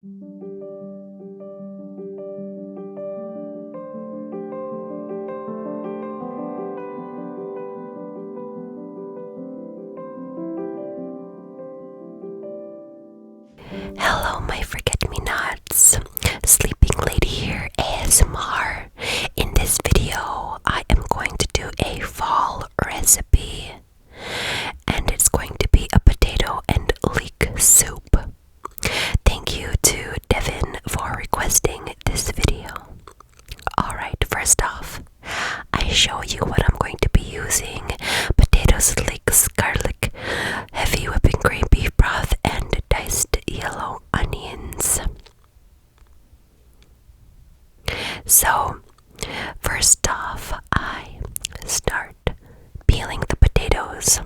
Hello, my forget-me-nots. Sleeping Lady here, ASMR. In this video, I am going to do a fall recipe, and it's going to be a potato and leek soup. Thank you to Devon for requesting this video. Alright, first off, I show you what I'm going to be using: potatoes, leeks, garlic, heavy whipping cream, beef broth, and diced yellow onions. So, first off, I start peeling the potatoes.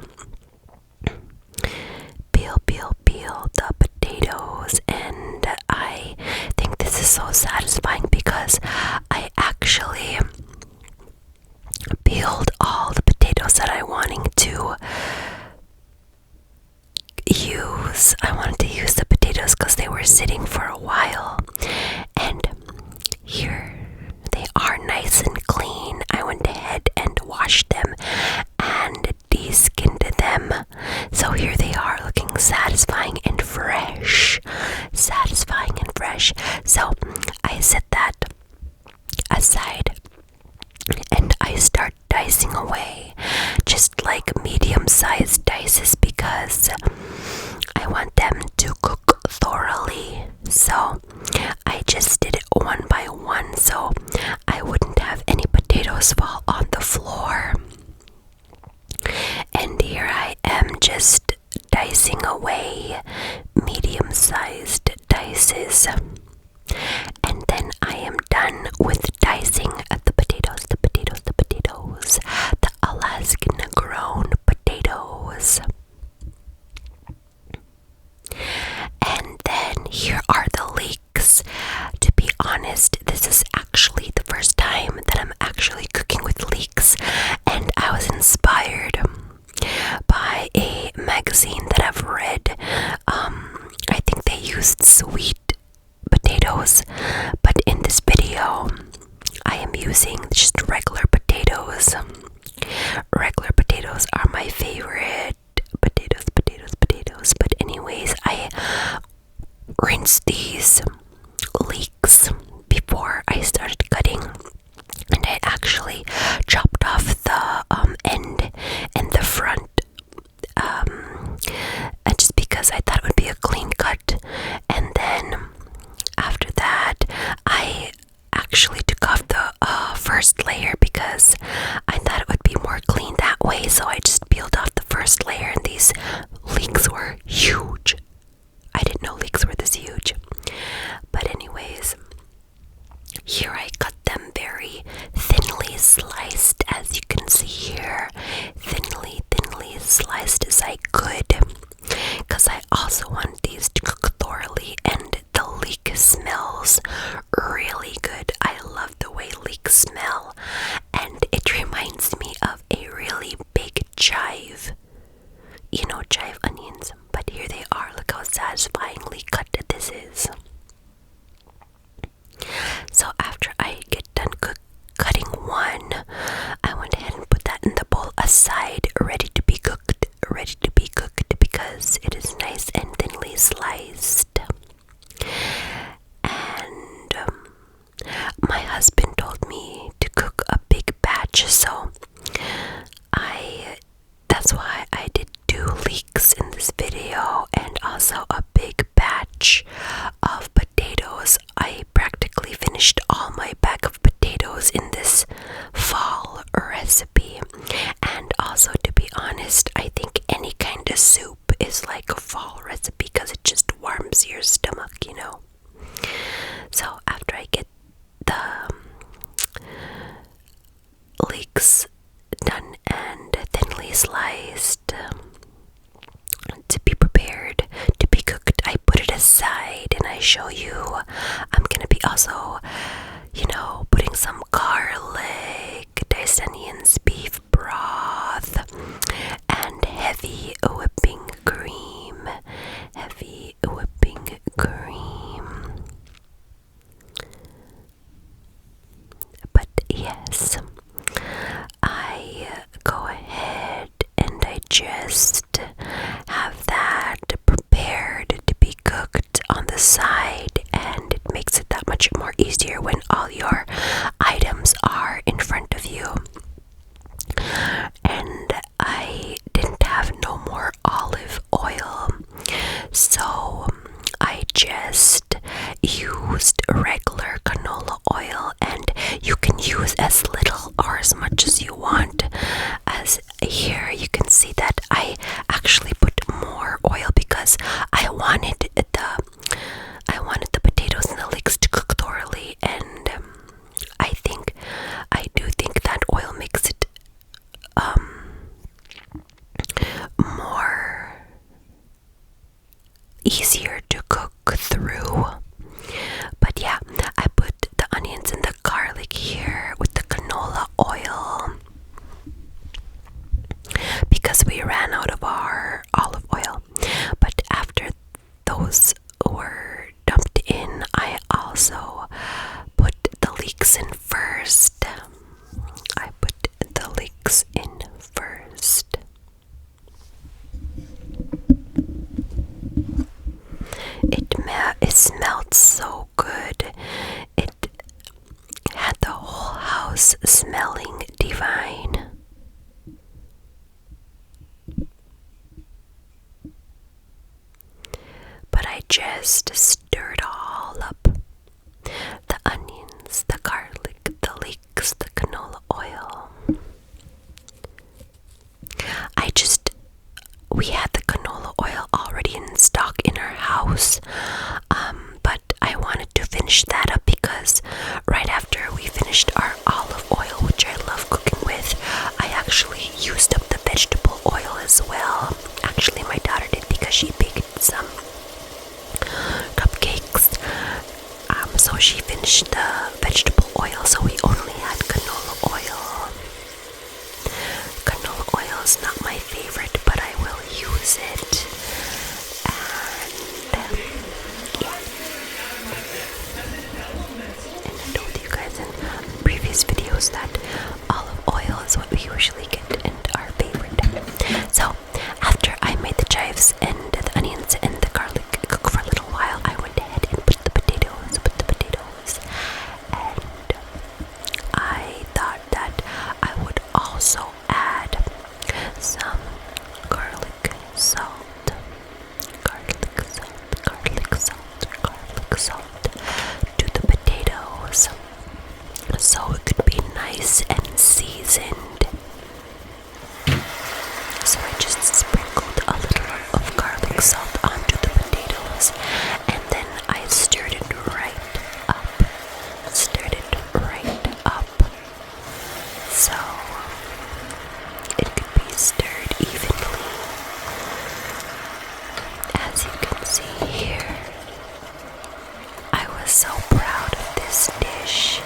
Peel the potatoes, and I think this is so satisfying because I actually peeled all the potatoes that I wanted to use. I wanted to use the potatoes because they were sitting for a while, and here they are, nice and clean. I went ahead and washed them and de-skinned them. So here they are, looking satisfying and fresh. So I set that aside and I start dicing away, just like medium-sized dices, because I want them to cook thoroughly. So I just did it one by one so I wouldn't have any potatoes fall on the floor. And here I am just dicing away medium-sized dices. And then I am done with dicing the potatoes, the Alaskan grown potatoes. And then here are the leeks. To be honest, this is actually the first time that I'm actually cooking with leeks, and I was inspired by a magazine that I've read. I think they used Sweet Potatoes, but in this video I am using just regular potatoes. Regular potatoes are my favorite. Potatoes. But anyways, I rinsed these leeks before I started cutting, and I actually chopped off the end and the front, just because I thought it would be a clean cut. And then after that, I actually took off the first layer because I thought it would be more clean that way, so I just peeled off the first layer, and these leeks were huge. I didn't know leeks were this huge. But anyways, here I cut them very thinly sliced, as you can see here. Thinly sliced as I could, because I also want these to cook thoroughly, and the leek smells really good. I love the way leeks smell, and it reminds me of a really big chive. You know, chive onions. But here they are. Look how satisfyingly cut this is. So after I get done cutting one, I went ahead and put that in the bowl aside, ready to be cooked, because it is nice and thinly sliced. And my husband told me to cook a big batch, so that's why I did 2 leeks in this video, and also a big batch of potatoes. I practically finished all my bag of potatoes in this fall recipe. And also, to be honest, I think any kind of soup is like a fall recipe because it just warms your stomach, you know. So after I get the leeks done and thinly sliced, to be prepared to be cooked, I put it aside, and I show you I'm gonna be also, putting some garlic, diced onions, beef broth, and heavy whipping cream. side, and it makes it that much more easier when all your items are in front of you. And I didn't have no more olive oil, so I just used regular canola oil, and you can use as little or as much as you want. As here you can see that I actually put more oil because I wanted the potatoes and the leeks to cook thoroughly, and I do think that oil makes it more easier to cook through. But yeah, I put the onions and the garlic here with the canola oil because we ran out of our olive oil. But after those were dumped in, I also put the leeks in first. I put the leeks in first. It smelled so good. It had the whole house smelling divine. But I just stirred all up. The onions, the garlic, the leeks, the canola oil. We had the canola oil already in stock in our house, but I wanted to finish that up because right after we finished our olive oil, which I love cooking with, I actually used up the vegetable oil as well. Actually, my daughter did because she baked some cupcakes, so she finished the vegetable oil, so we only had canola oil. Canola oil is not my favorite, but I will use it. And yeah. And I told you guys in previous videos that olive oil is what we usually get and our favorite. So after I made the chives and the onions and the garlic cook for a little while, I went ahead and put the potatoes. And I thought that I would also add some garlic salt to the potatoes, so it could be nice and seasoned. So I just sprinkled a little of garlic salt onto the potatoes, and then I stirred it right up. So it could be stirred evenly. As you can see here, I was so proud of this dish.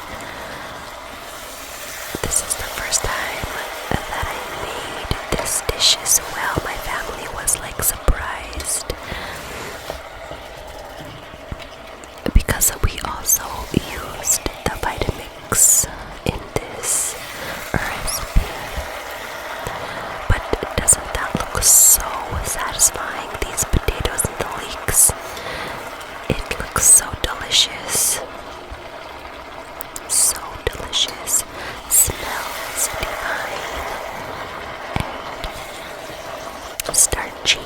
This is the first time that I made this dish as well. My family was like surprised because we also used the Vitamix in this recipe. But doesn't that look so satisfying? These potatoes and the leeks. It looks so delicious. So delicious. Smells divine. And starchy.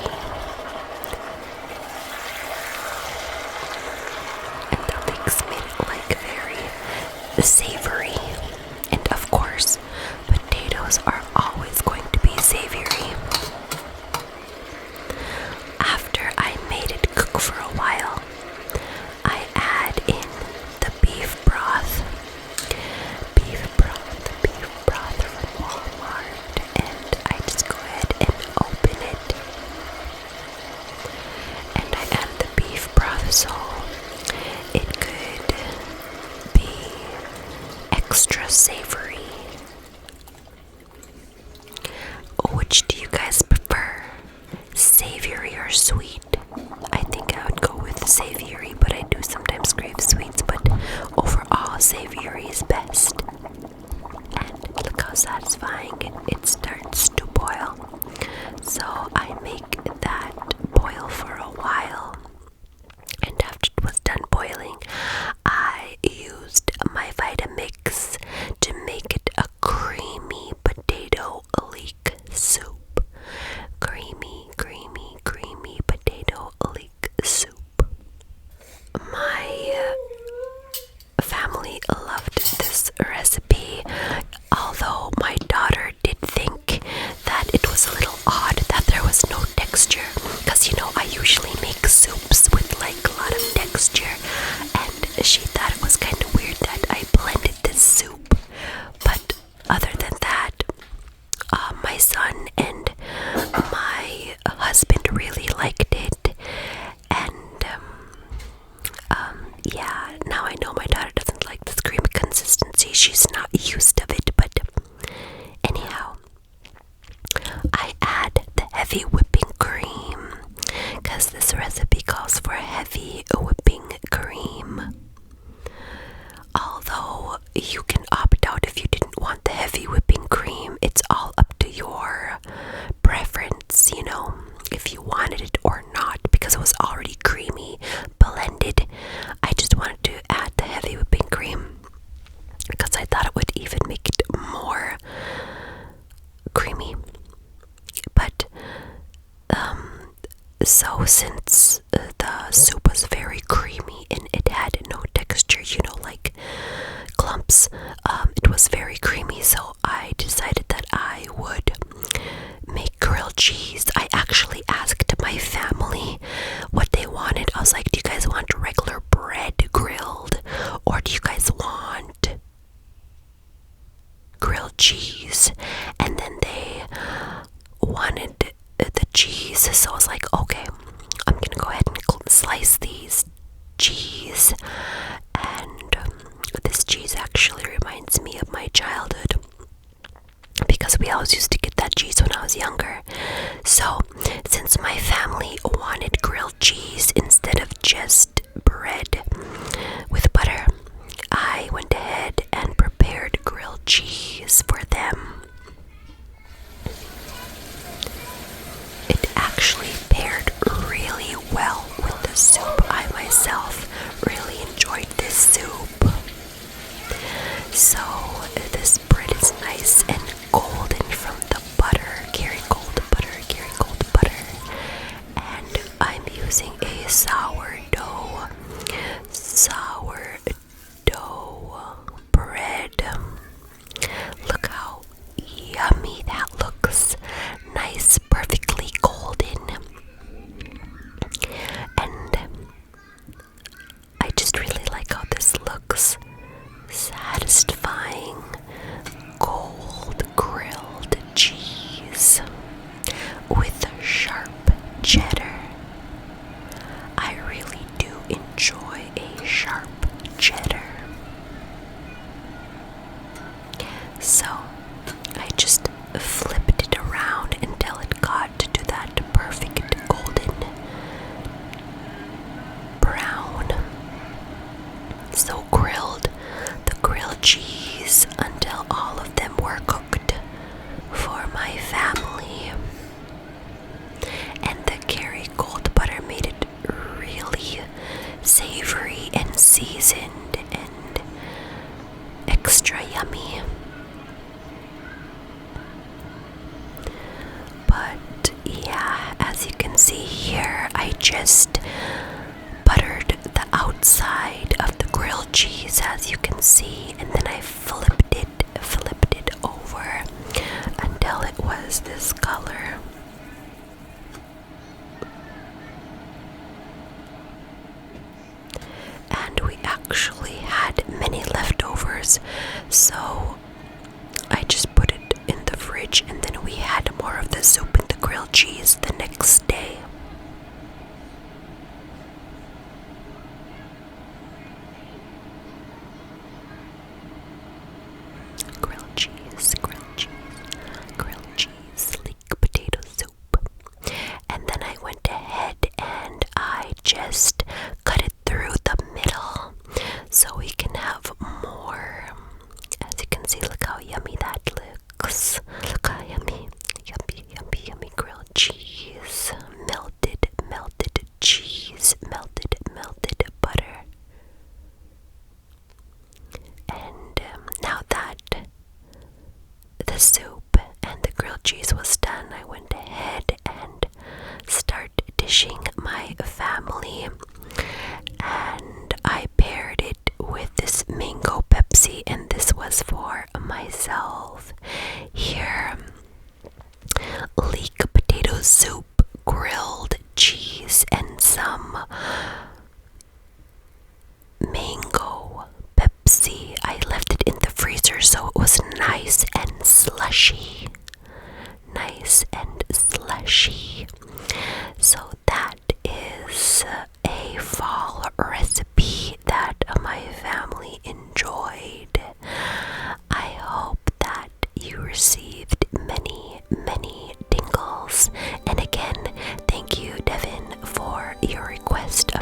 And the leeks made it like very savory. And of course, potatoes are always going to be savory. After I made it cook for a while, I add in the beef broth. Beef broth from Walmart, and I just go ahead and open it. And I add the beef broth so it could be extra savory. Which do you guys prefer? Savory or sweet? I think I would go with savory, but I do sometimes crave sweets, but overall savory is best. And look how satisfying it starts to boil. So I make that boil for a while, and after it was she's not used of it, but anyhow, I add the heavy whipping cream because this recipe calls for heavy whipping cream. Although you can opt out if you didn't want the heavy whipping cream, it's all up to your preference, if you wanted it or not, because it was already creamy, blended. I just wanted to add the heavy whipping cream because I thought it would even make it more creamy. But so since the soup was very creamy and it had no texture, like clumps, it was very creamy, so I decided that I would make grilled cheese. I actually asked my family what they wanted. I was like, do you guys want regular bread grilled, or do you guys want grilled cheese? And then they wanted the cheese, so I was like, okay, I'm gonna go ahead and slice these cheese. And this cheese actually reminds me of my childhood because we always used to get that cheese when I was younger. So since my family wanted grilled cheese instead of just bread with butter, I went ahead and prepared grilled cheese for them. It actually paired really well with the soup. I myself really enjoyed this soup. So this bread is nice and golden from the butter, Kerrygold butter. And I'm using a sourdough bread. Look how yummy that looks. Nice, perfectly golden. And I just really like how this looks. Satisfying gold grilled cheese with sharp cheddar. I really do enjoy a sharp cheddar. So I just flipped it around until it got to that perfect golden brown. So grilled the grilled cheese until all of them were cooked for my family. And the Kerrygold butter made it really savory and seasoned and extra yummy. But yeah, as you can see here, I just buttered the outside of the grilled cheese, as you can see, and then I flipped it over until it was this color. And we actually had many leftovers, so I just put it in the fridge, and then we had more of the soup and the grilled cheese the next day. Grilled cheese, leek potato soup. And then I went ahead and I just cut it through the middle so we can have more. As you can see, look how yummy that looks. Look how yummy grilled cheese. Melted cheese, melted butter. And now that the soup and the grilled cheese was done, I went ahead and started dishing my family, and I paired it with this mango Pepsi, and this was for myself. Here, leek potato soup, grilled cheese, and some mango Pepsi. I left it in the freezer so it was nice and slushy. So that is a fall recipe that my family enjoyed. your request